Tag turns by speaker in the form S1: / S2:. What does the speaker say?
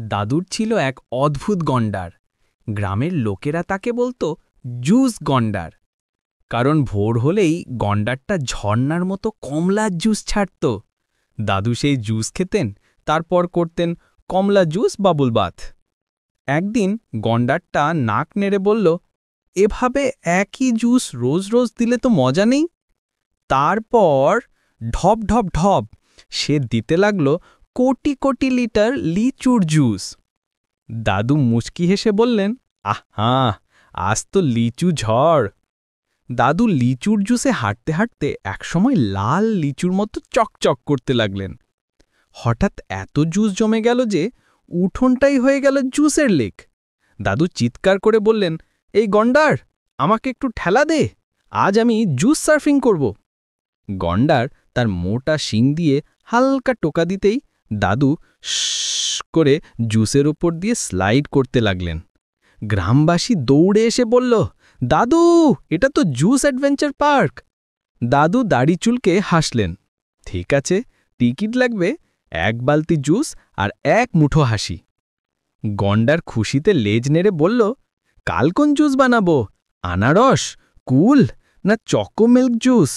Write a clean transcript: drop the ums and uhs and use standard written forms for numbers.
S1: দাদুর ছিল এক অদ্ভুত গণ্ডার। গ্রামের লোকেরা তাকে বলতো জুস গণ্ডার, কারণ ভোর হলেই গণ্ডারটা ঝর্ণার মতো কমলার জুস ছাড়ত। দাদু সেই জুস খেতেন, তারপর করতেন কমলা জুস বাবুল বাথ। একদিন গণ্ডারটা নাক নেড়ে বলল, এভাবে একই জুস রোজ রোজ দিলে তো মজা নেই। তারপর ঢপ ঢপ ঢপ সে দিতে লাগল কোটি কোটি লিটার লিচুর জুস। দাদু মুচকি হেসে বললেন, আহা, আজ তো লিচু ঝড়। দাদু লিচুর জুসে হাঁটতে হাঁটতে একসময় লাল লিচুর মতো চকচক করতে লাগলেন। হঠাৎ এত জুস জমে গেল যে উঠোনটাই হয়ে গেল জুসের লেক। দাদু চিৎকার করে বললেন, এই গণ্ডার, আমাকে একটু ঠেলা দে, আজ আমি জুস সার্ফিং করব। গণ্ডার তার মোটা শিং দিয়ে হালকা টোকা দিতেই দাদু শশ করে জুসের ওপর দিয়ে স্লাইড করতে লাগলেন। গ্রামবাসী দৌড়ে এসে বলল, দাদু, এটা তো জুস অ্যাডভেঞ্চার পার্ক। দাদু দাড়ি চুলকে হাসলেন, ঠিক আছে, টিকিট লাগবে 1 বালতি জুস আর 1 মুঠো হাসি। গণ্ডার খুশিতে লেজ নেড়ে বলল, কাল কোন জুস বানাবো, আনারস, কুল না চকো মিল্ক জুস?